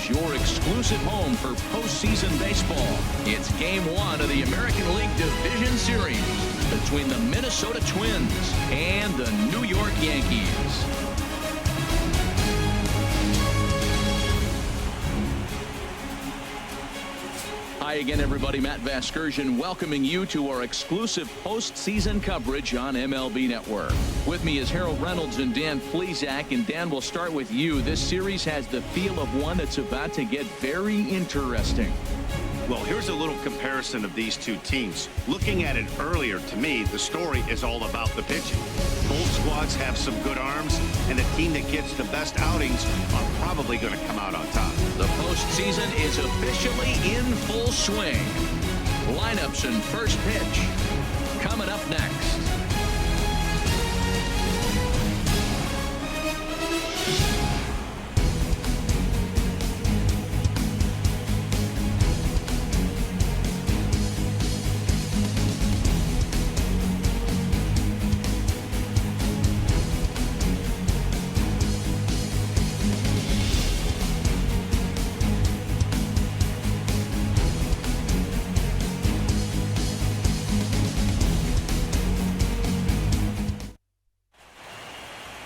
is your exclusive home for postseason baseball. It's Game 1 of the American League Division Series between the Minnesota Twins and the New York Yankees. Hi again, everybody. Matt Vasgersian welcoming you to our exclusive postseason coverage on MLB Network. With me is Harold Reynolds and Dan Plesac. And Dan, we'll start with you. This series has the feel of one that's about to get very interesting. Well, here's a little comparison of these two teams. Looking at it earlier, to me, the story is all about the pitching. Both squads have some good arms, and the team that gets the best outings are probably going to come out on top. The postseason is officially in full swing. Lineups and first pitch coming up next.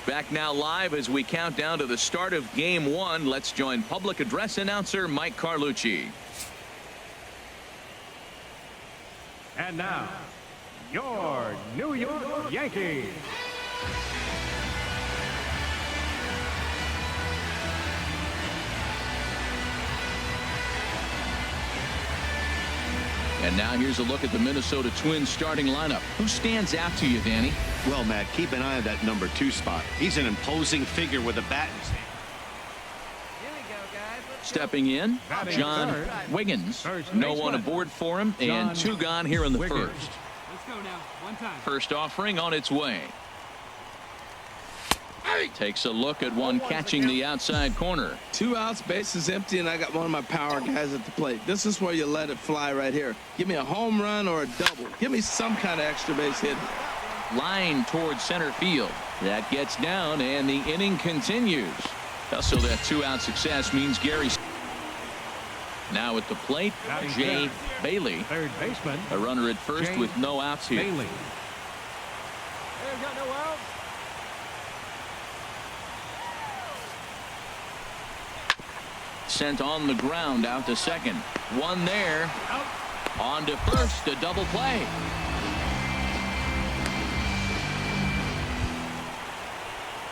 Back now live as we count down to the start of Game 1. Let's join public address announcer Mike Carlucci. And now, your New York Yankees. And now here's a look at the Minnesota Twins starting lineup. Who stands out to you, Danny? Well, Matt, keep an eye on that number 2 spot. He's an imposing figure with a bat in his hand. Stepping in, John Wiggins. No one aboard for him, and 2 gone here in the first. Let's go now. One time. First offering on its way. Takes a look at one catching the outside corner. 2 outs, base is empty, and I got one of my power guys at the plate. This is where you let it fly right here. Give me a home run or a double. Give me some kind of extra base hit. Line towards center field. That gets down, and the inning continues. So that 2-out success means Gary. Now at the plate, Jay Bailey. Third baseman. A runner at first with no outs here. Bailey. Got no outs. Sent on the ground out to second. One there. On to first, a double play.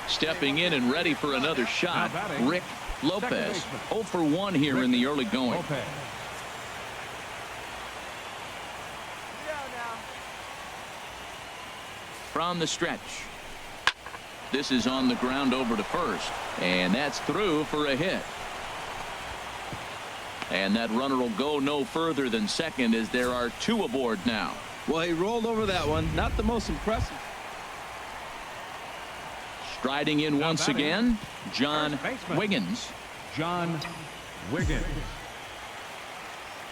Stepping in and ready for another shot, Rick Lopez. 0 for 1 here in the early going. From the stretch. This is on the ground over to first. And that's through for a hit. And that runner will go no further than second as there are 2 aboard now. Well, he rolled over that one. Not the most impressive. Striding in once again, John Wiggins. John Wiggins.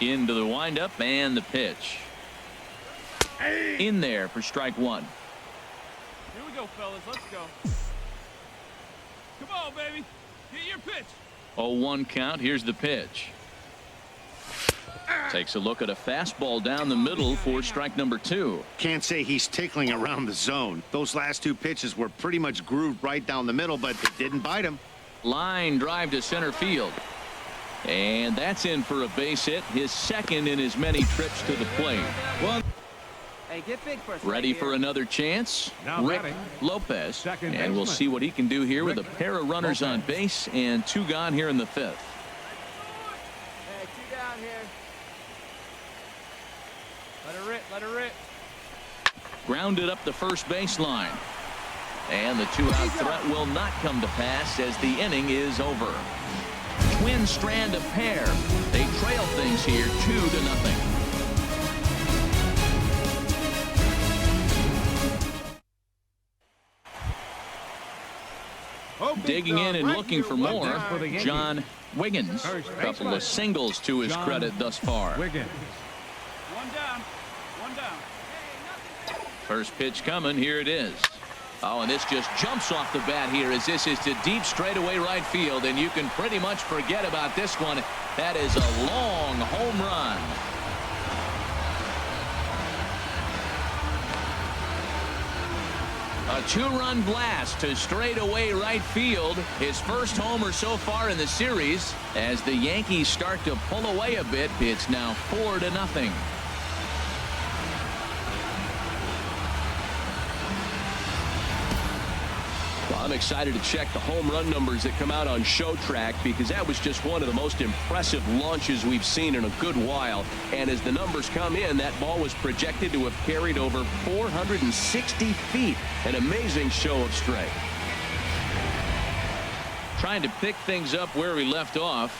Into the windup and the pitch. In there for strike 1. Here we go, fellas. Let's go. Come on, baby. Get your pitch. 0-1 count. Here's the pitch. Takes a look at a fastball down the middle for strike number 2. Can't say he's tickling around the zone. Those last 2 pitches were pretty much grooved right down the middle, but it didn't bite him. Line drive to center field. And that's in for a base hit, his second in his many trips to the plate. Well, Hey, get big first. Ready for another chance? Rick Lopez. And we'll see what he can do here with a pair of runners on base and 2 gone here in the 5th. Hey, 2 down here. Let her rip. Let her rip. Grounded up the first baseline. And the 2-out threat will not come to pass as the inning is over. Twins strand a pair. They trail things here 2-0. Digging in and looking for more, John Wiggins. A couple of singles to his credit thus far. Wiggins. One down. First pitch coming. Here it is. Oh, and this just jumps off the bat here as this is to deep straightaway right field, and you can pretty much forget about this one. That is a long home run. A two-run blast to straightaway right field. His first homer so far in the series. As the Yankees start to pull away a bit, it's now 4-0. I'm excited to check the home run numbers that come out on Show Track, because that was just one of the most impressive launches we've seen in a good while. And as the numbers come in, that ball was projected to have carried over 460 feet. An amazing show of strength. Trying to pick things up where he left off,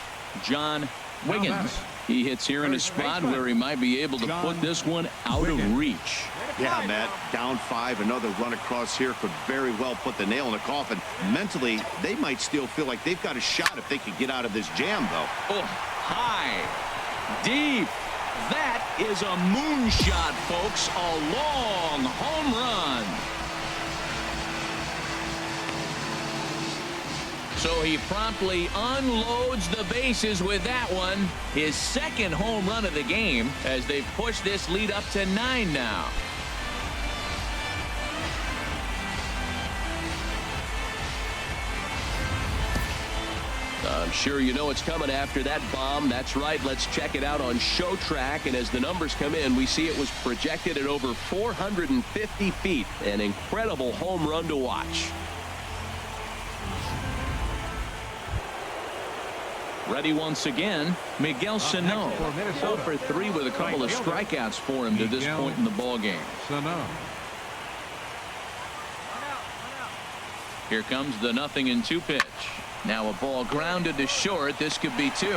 John Wiggins. He hits here in a spot where he might be able to put this one out of reach. Yeah, Matt, down 5. Another run across here could very well put the nail in the coffin. Mentally, they might still feel like they've got a shot if they could get out of this jam, though. Oh, high, deep. That is a moonshot, folks. A long home run. So he promptly unloads the bases with that one. His second home run of the game as they've pushed this lead up to 9 now. I'm sure you know it's coming after that bomb. That's right. Let's check it out on Show Track. And as the numbers come in, we see it was projected at over 450 feet. An incredible home run to watch. Ready once again, Miguel Sano. 0 for 3 with a couple of strikeouts for him to this point in the ball game. Here comes the 0-2 pitch. Now a ball grounded to short. This could be 2.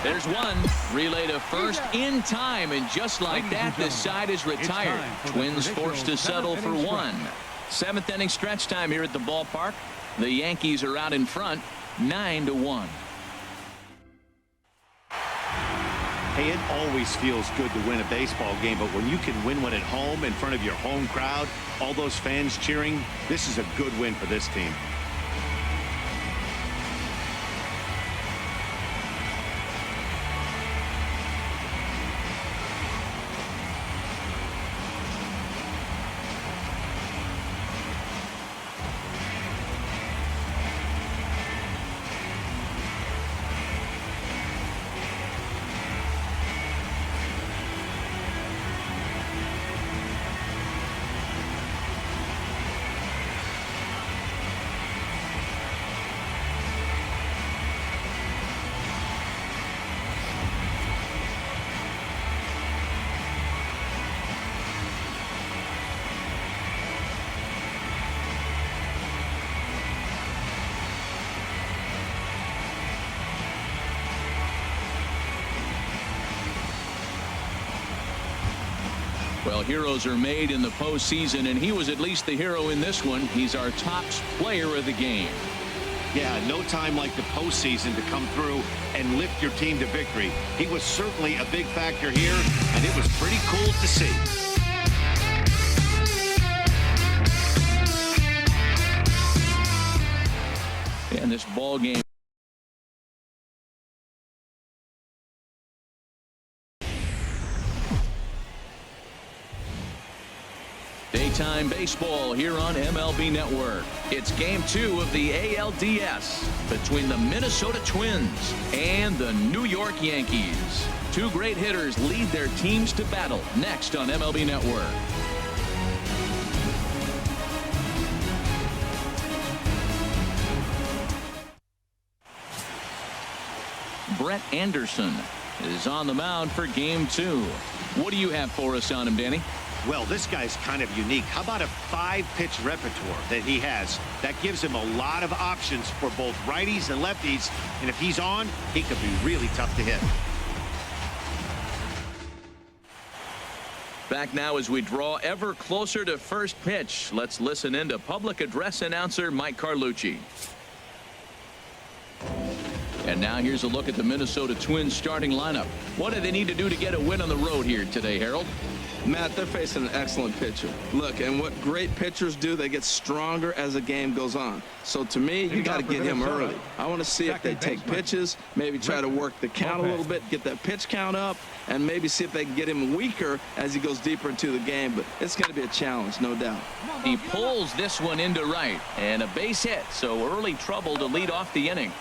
There's 1. Relay to first in time, and just like that, this side is retired. Twins forced to settle for 1. 7th inning stretch time here at the ballpark. The Yankees are out in front, 9-1. Hey, it always feels good to win a baseball game, but when you can win one at home in front of your home crowd, all those fans cheering, this is a good win for this team. Well, heroes are made in the postseason, and he was at least the hero in this one. He's our top player of the game. Yeah, no time like the postseason to come through and lift your team to victory. He was certainly a big factor here, and it was pretty cool to see. And this ball game. Daytime baseball here on MLB Network. It's game 2 of the ALDS between the Minnesota Twins and the New York Yankees. 2 great hitters lead their teams to battle next on MLB Network. Brett Anderson is on the mound for game 2. What do you have for us on him, Danny? Well, this guy's kind of unique. How about a 5-pitch repertoire that he has? That gives him a lot of options for both righties and lefties. And if he's on, he could be really tough to hit. Back now as we draw ever closer to first pitch. Let's listen in to public address announcer Mike Carlucci. And now here's a look at the Minnesota Twins starting lineup. What do they need to do to get a win on the road here today, Harold? Matt, they're facing an excellent pitcher. Look, and what great pitchers do, they get stronger as the game goes on. So to me, you got to get him early. I want to see if they take pitches, maybe try to work the count a little bit, get that pitch count up, and maybe see if they can get him weaker as he goes deeper into the game. But it's going to be a challenge, no doubt. He pulls this one into right, and a base hit, so early trouble to lead off the inning.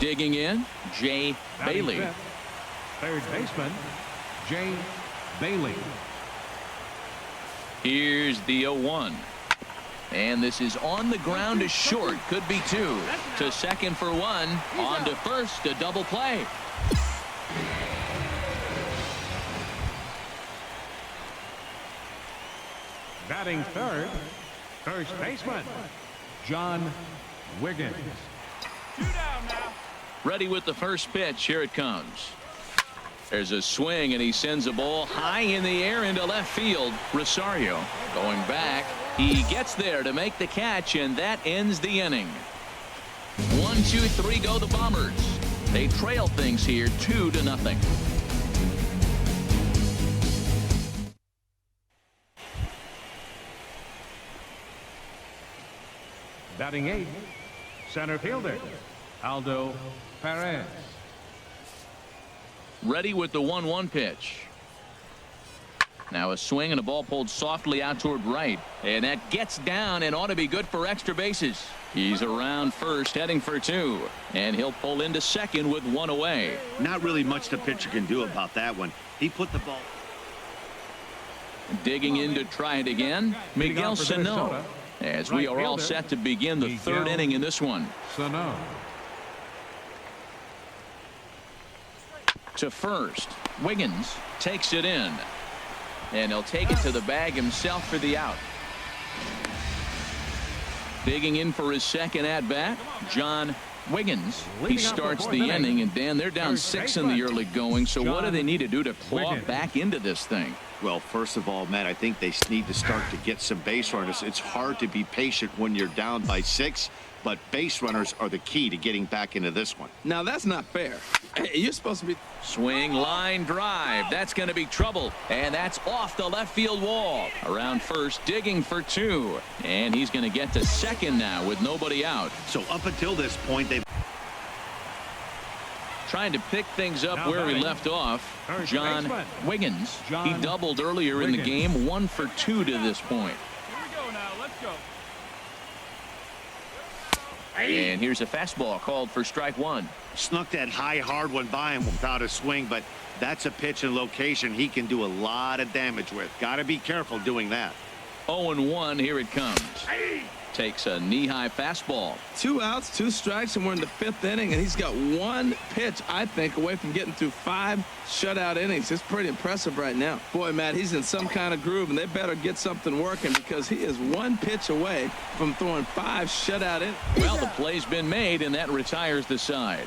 Digging in, Jay Bailey. Third baseman, Jay Bailey. Here's the 0-1. And this is on the ground to short. Could be two. To second for one. On to first. A double play. Batting third, first baseman, John Wiggins. Two down now. Ready with the first pitch. Here it comes. There's a swing, and he sends a ball high in the air into left field. Rosario going back. He gets there to make the catch, and that ends the inning. 1, 2, 3 go the Bombers. They trail things here 2-0. Batting eighth, center fielder, Aldo Perez. Ready with the 1-1 pitch. Now a swing and a ball pulled softly out toward right. And that gets down and ought to be good for extra bases. He's around first, heading for two. And he'll pull into second with one away. Not really much the pitcher can do about that one. He put the ball. Digging in to try it again, Miguel Sano. As we are all set to begin the third inning in this one. Sano. To first, Wiggins takes it in. And he'll take it to the bag himself for the out. Digging in for his second at-bat, John Wiggins. He starts the inning, and Dan, they're down 6 in the early going, so what do they need to do to claw back into this thing? Well, first of all, Matt, I think they need to start to get some base runners. It's hard to be patient when you're down by 6, but base runners are the key to getting back into this one. Now, that's not fair. Hey, you're supposed to be... Swing, line drive. That's going to be trouble. And that's off the left field wall. Around first, digging for two. And he's going to get to second now with nobody out. So up until this point, they've... Trying to pick things up where he left off, John Wiggins. He doubled earlier in the game, 1 for 2 to this point. Here we go now. Let's go. And here's a fastball called for strike one. Snuck that high hard one by him without a swing, but that's a pitch and location he can do a lot of damage with. Got to be careful doing that. 0-1, here it comes. Takes a knee-high fastball. 2 outs, 2 strikes, and we're in the 5th inning, and he's got 1 pitch, I think, away from getting through 5 shutout innings. It's pretty impressive right now. Boy, Matt, he's in some kind of groove, and they better get something working because he is 1 pitch away from throwing 5 shutout innings. Well, the play's been made, and that retires the side.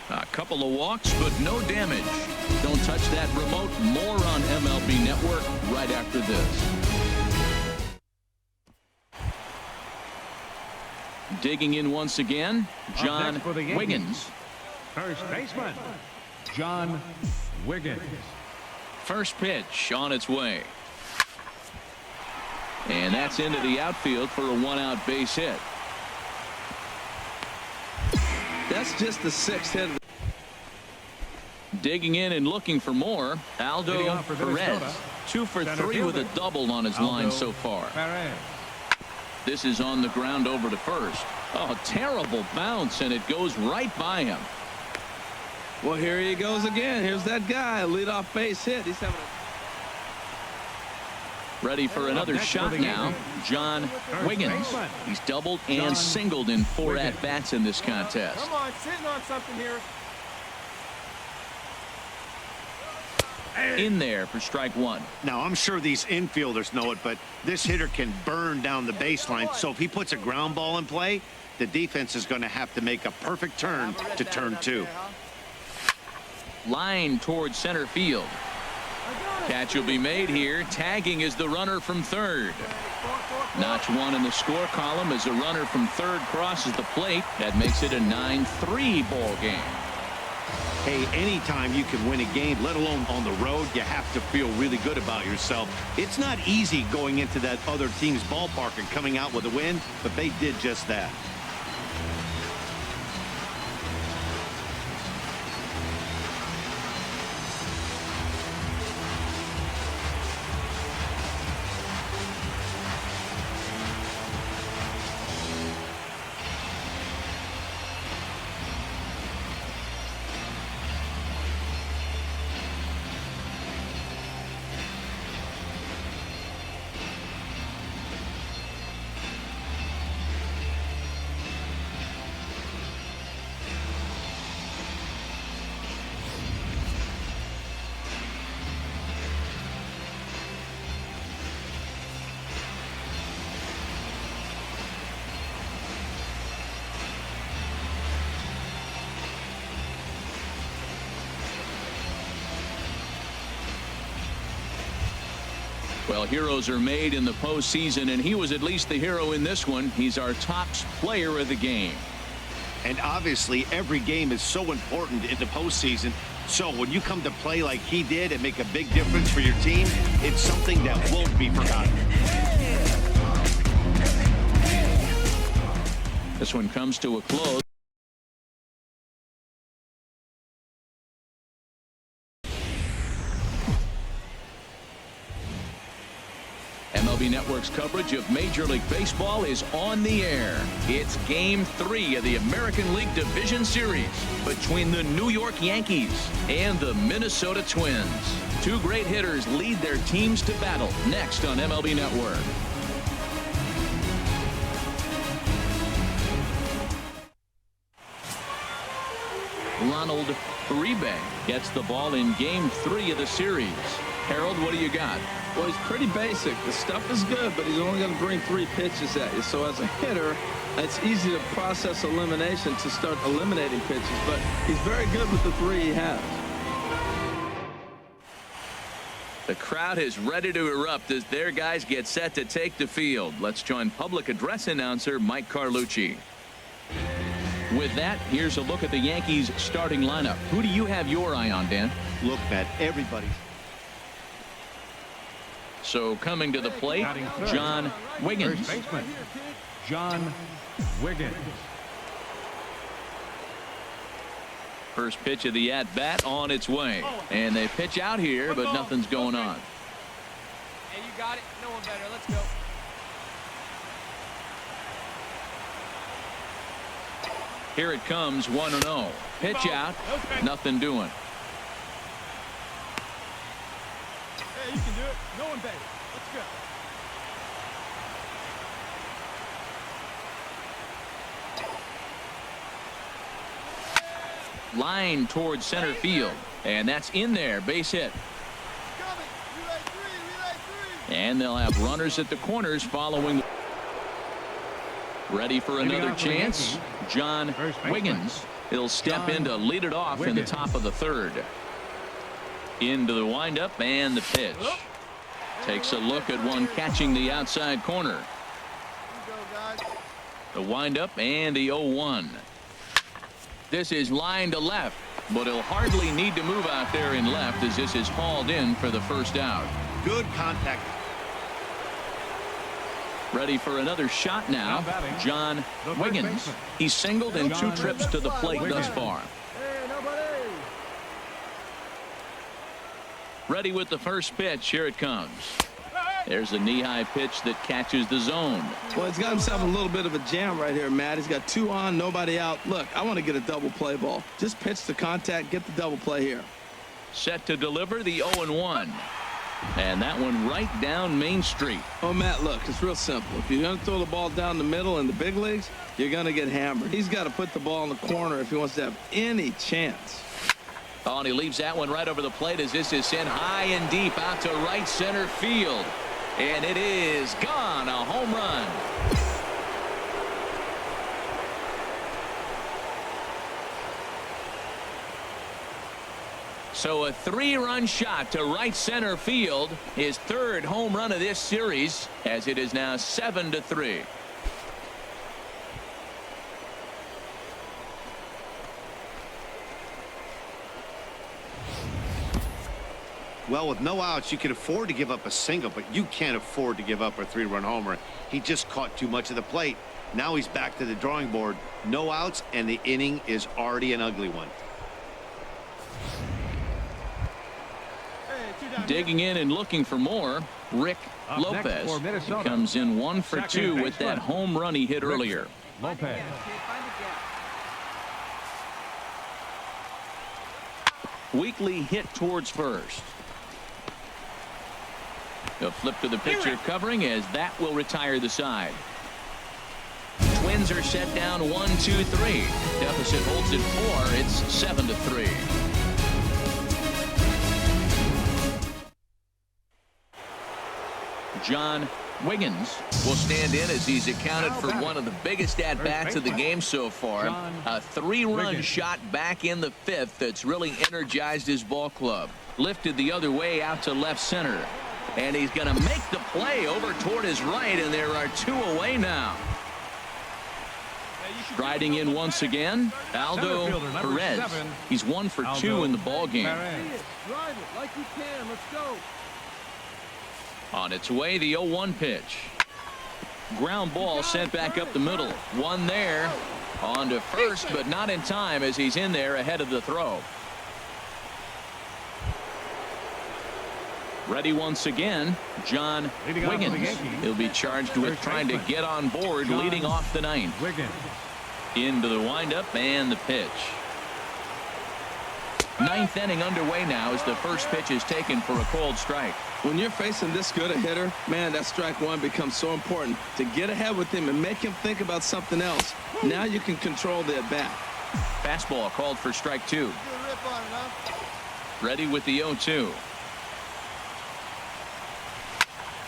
A couple of walks, but no damage. Don't touch that remote. More on MLB Network right after this. Digging in once again, John Wiggins. First baseman, John Wiggins. First pitch on its way. And that's into the outfield for a 1-out base hit. That's just the 6th hit. Digging in and looking for more, Aldo Perez. 2 for 3 with a double on his line so far. Perez. This is on the ground over to first. Oh, terrible bounce, and it goes right by him. Well, here he goes again. Here's that guy, leadoff base hit. He's having a... Ready for another shot now, John Wiggins. He's doubled and singled in 4 at-bats in this contest. Come on, sitting on something here. In there for strike one. Now, I'm sure these infielders know it, but this hitter can burn down the baseline. So if he puts a ground ball in play, the defense is going to have to make a perfect turn to turn 2. Line towards center field. Catch will be made here. Tagging is the runner from third. Notch one in the score column as a runner from third crosses the plate. That makes it a 9-3 ball game. Hey, anytime you can win a game, let alone on the road, you have to feel really good about yourself. It's not easy going into that other team's ballpark and coming out with a win, but they did just that. Well, heroes are made in the postseason, and he was at least the hero in this one. He's our top player of the game. And obviously, every game is so important in the postseason. So when you come to play like he did and make a big difference for your team, it's something that won't be forgotten. This one comes to a close. MLB Network's coverage of Major League Baseball is on the air. It's Game 3 of the American League Division Series between the New York Yankees and the Minnesota Twins. Two great hitters lead their teams to battle next on MLB Network. Ronald Uribe gets the ball in Game 3 of the series. Harold, what do you got? Well, he's pretty basic. The stuff is good, but he's only going to bring 3 pitches at you. So as a hitter, it's easy to process elimination to start eliminating pitches, but he's very good with the 3 he has. The crowd is ready to erupt as their guys get set to take the field. Let's join public address announcer Mike Carlucci. With that, here's a look at the Yankees starting lineup. Who do you have your eye on, Dan? Look, Matt, everybody's. So coming to the plate, John Wiggins. First baseman, John Wiggins. First pitch of the at-bat on its way. And they pitch out here, but nothing's going on. Hey, you got it. No one better. Let's go. Here it comes, 1-0. Pitch out, nothing doing. Hey, you can do it. No one better. Let's go. Line towards center field. And that's in there, base hit. And they'll have runners at the corners following. Ready for another chance. John Wiggins. He'll step in to lead it off in the top of the third. Into the windup and the pitch. Takes a look at one catching the outside corner. The windup and the 0-1. This is line to left, but he'll hardly need to move out there in left as this is hauled in for the first out. Good contact. Ready for another shot now. John Wiggins. He's singled in 2 trips to the plate thus far. Ready with the first pitch. Here it comes. There's a knee-high pitch that catches the zone. Well, he's got himself a little bit of a jam right here, Matt. He's got 2 on, nobody out. Look, I want to get a double play ball. Just pitch the contact, get the double play here. Set to deliver the 0-1. And that one right down Main Street. Oh, Matt, look, it's real simple. If you're going to throw the ball down the middle in the big leagues, you're going to get hammered. He's got to put the ball in the corner if he wants to have any chance. Oh, and he leaves that one right over the plate as this is sent high and deep out to right center field. And it is gone. A home run. So a 3-run shot to right center field, his 3rd home run of this series, as it is now 7-3. Well, with no outs, you can afford to give up a single, but you can't afford to give up a 3-run homer. He just caught too much of the plate. Now he's back to the drawing board. No outs, and the inning is already an ugly one. Digging in and looking for more, Rick Lopez. He comes in 1 for 2 with that home run he hit earlier. Lopez. Weekly hit towards first. A flip to the pitcher covering, as that will retire the side. Twins are set down 1-2-3. Deficit holds at 4. It's 7-3. John Wiggins will stand in as he's accounted for one of the biggest at-bats of the game so far. A 3-run shot back in the 5th that's really energized his ball club. Lifted the other way out to left center. And he's going to make the play over toward his right, and there are 2 away now. Striding in once again, Aldo Perez. He's 1 for 2 in the ball game. Drive it like you can. Let's go. On its way, the 0-1 pitch. Ground ball sent back up the middle. One there. On to first, but not in time as he's in there ahead of the throw. Ready once again, John Wiggins. He'll be charged with trying to get on board leading off the 9th. Into the windup and the pitch. 9th inning underway now as the first pitch is taken for a called strike. When you're facing this good a hitter, man, that strike one becomes so important to get ahead with him and make him think about something else. Now you can control the at-bat. Fastball called for strike 2. Ready with the 0-2.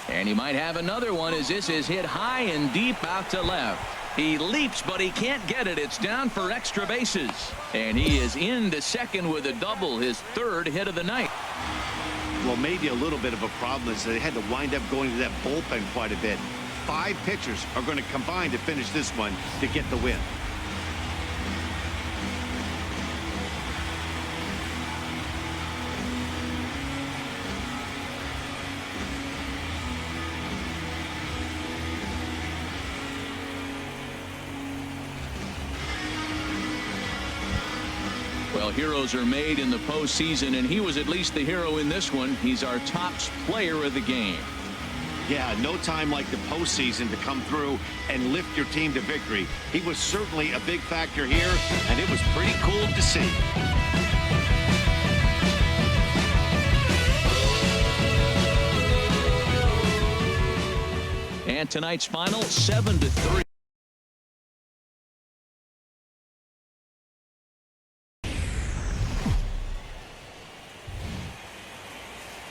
And he might have another one as this is hit high and deep out to left. He leaps, but he can't get it. It's down for extra bases. And he is into second with a double, his 3rd hit of the night. Well, maybe a little bit of a problem is they had to wind up going to that bullpen quite a bit. 5 pitchers are going to combine to finish this one to get the win. Well, heroes are made in the postseason, and he was at least the hero in this one. He's our top player of the game. Yeah, no time like the postseason to come through and lift your team to victory. He was certainly a big factor here, and it was pretty cool to see. And tonight's final, 7-3.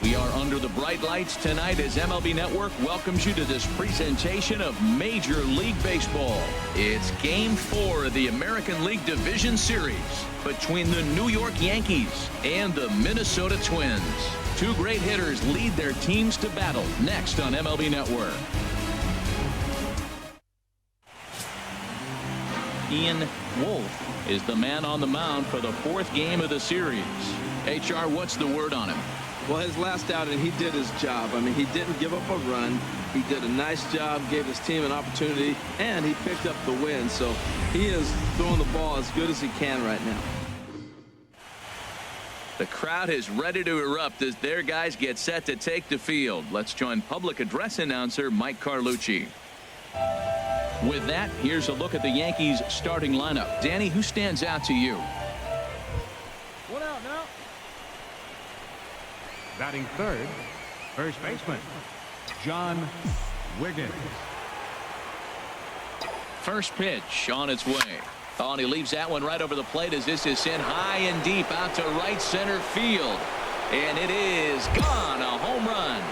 We are under the bright lights tonight as MLB Network welcomes you to this presentation of Major League Baseball. It's Game 4 of the American League Division Series between the New York Yankees and the Minnesota Twins. 2 great hitters lead their teams to battle next on MLB Network. Ian Wolfe is the man on the mound for the 4th game of the series. HR, what's the word on him? Well, his last outing, he did his job. I mean, he didn't give up a run. He did a nice job, gave his team an opportunity, and he picked up the win. So he is throwing the ball as good as he can right now. The crowd is ready to erupt as their guys get set to take the field. Let's join public address announcer Mike Carlucci. With that, here's a look at the Yankees starting lineup. Danny, who stands out to you? One out now. Batting 3rd, first baseman, John Wiggins. First pitch on its way. Oh, and he leaves that one right over the plate as this is sent high and deep out to right center field. And it is gone. A home run.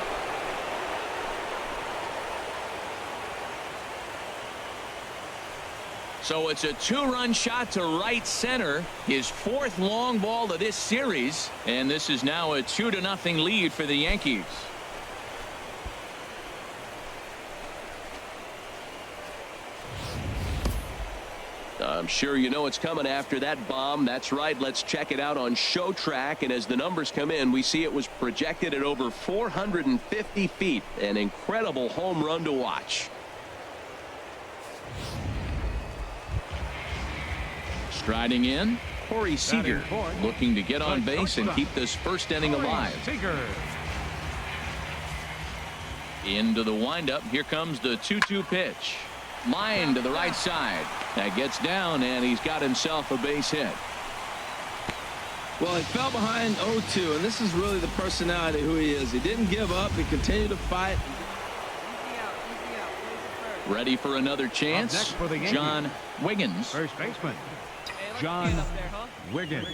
So it's a 2-run shot to right center, his 4th long ball of this series, and this is now a 2-0 lead for the Yankees. I'm sure you know it's coming after that bomb. That's right. Let's check it out on Show Track. And as the numbers come in, we see it was projected at over 450 feet. An incredible home run to watch. Striding in, Corey Seager, looking to get on base and keep this first inning alive. Into the windup. Here comes the 2-2 pitch. Line to the right side. That gets down, and he's got himself a base hit. Well, he fell behind 0-2, and this is really the personality who he is. He didn't give up. He continued to fight. Ready for another chance. John Wiggins. First baseman, John Wiggins.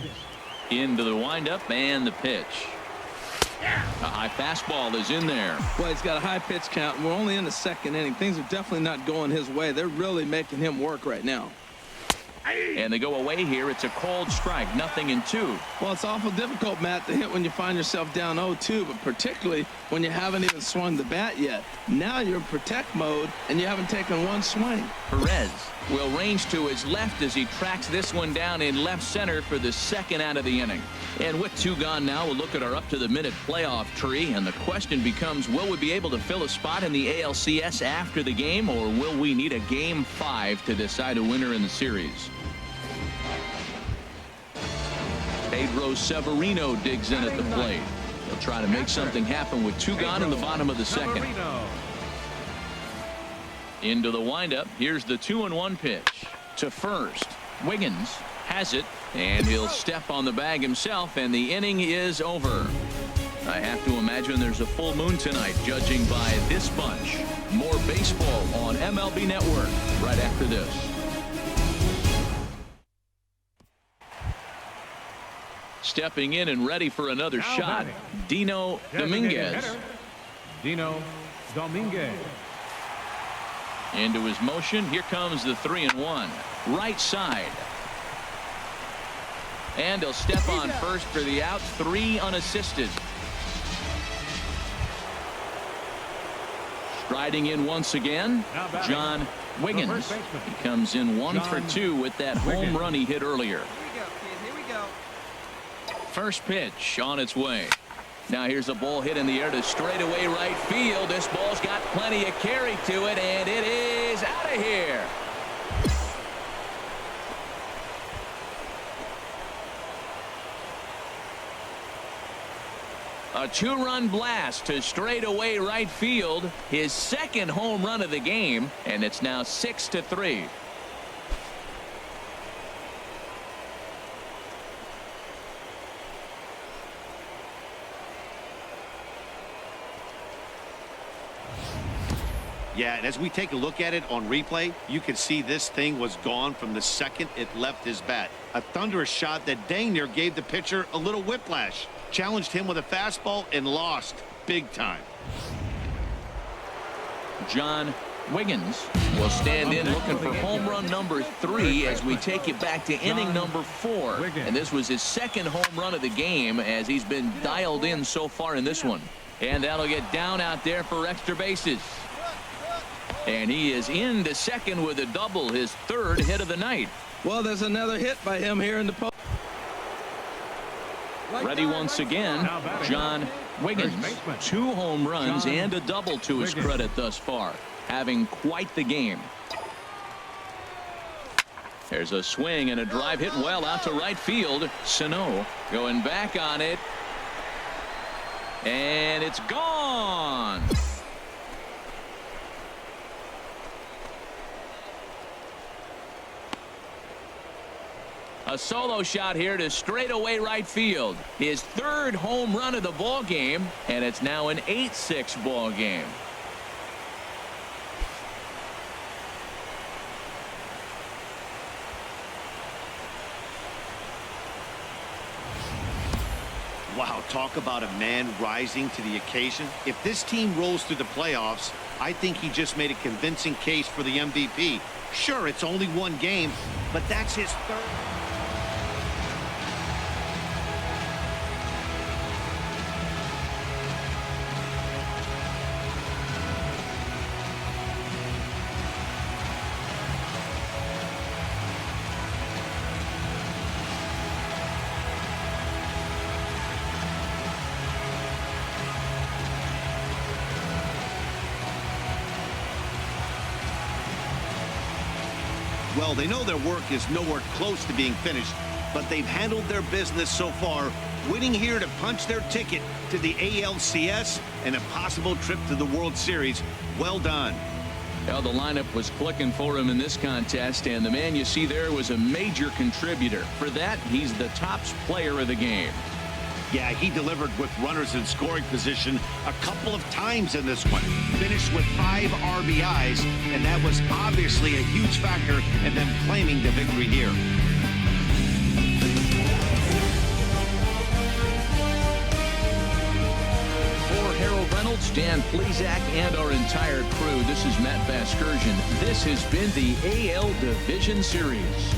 Into the windup and the pitch. A high fastball is in there. Well, he's got a high pitch count. We're only in the 2nd inning. Things are definitely not going his way. They're really making him work right now. And they go away here. It's a called strike, 0-2. Well, it's awful difficult, Matt, to hit when you find yourself down 0-2, but particularly when you haven't even swung the bat yet. Now you're in protect mode, and you haven't taken one swing. Perez will range to his left as he tracks this one down in left center for the 2nd out of the inning. And with 2 gone now, we'll look at our up-to-the-minute playoff tree, and the question becomes, will we be able to fill a spot in the ALCS after the game, or will we need a Game 5 to decide a winner in the series? Pedro Severino digs in at the plate. He'll try to make something happen with 2 gone in the bottom of the 2nd. Into the windup. Here's the 2-1 pitch to first. Wiggins has it, and he'll step on the bag himself, and the inning is over. I have to imagine there's a full moon tonight, judging by this bunch. More baseball on MLB Network right after this. Stepping in and ready for another shot, Dino Dominguez. Dino Dominguez. Into his motion. Here comes the 3-1. Right side. And he'll step on first for the out. 3 unassisted. Striding in once again, John Wiggins. He comes in 1 for 2 with that home run he hit earlier. First pitch on its way. Now here's a ball hit in the air to straightaway right field. This ball's got plenty of carry to it, and it is out of here. A 2-run blast to straightaway right field. His 2nd home run of the game, and it's now 6-3. Yeah, and as we take a look at it on replay, you can see this thing was gone from the second it left his bat. A thunderous shot that dang near gave the pitcher a little whiplash. Challenged him with a fastball and lost big time. John Wiggins will stand in looking for home run number 3 as we take it back to inning number 4. And this was his 2nd home run of the game as he's been dialed in so far in this one. And that'll get down out there for extra bases. And he is into 2nd with a double, his 3rd hit of the night. Well, there's another hit by him here in the post. Ready once again, John Wiggins. 2 home runs and a double to his credit thus far. Having quite the game. There's a swing and a drive hit well out to right field. Sano going back on it. And it's gone. A solo shot here to straightaway right field. His 3rd home run of the ball game, and it's now an 8-6 ball game. Wow, talk about a man rising to the occasion. If this team rolls through the playoffs, I think he just made a convincing case for the MVP. Sure, it's only one game, but that's his third. Well, they know their work is nowhere close to being finished, but they've handled their business so far, winning here to punch their ticket to the ALCS and a possible trip to the World Series. Well done. Well, the lineup was clicking for him in this contest, and the man you see there was a major contributor. For that, he's the top player of the game. Yeah, he delivered with runners in scoring position a couple of times in this one. Finished with 5 RBIs, and that was obviously a huge factor in them claiming the victory here. For Harold Reynolds, Dan Plesac, and our entire crew, this is Matt Vasgersian. This has been the AL Division Series.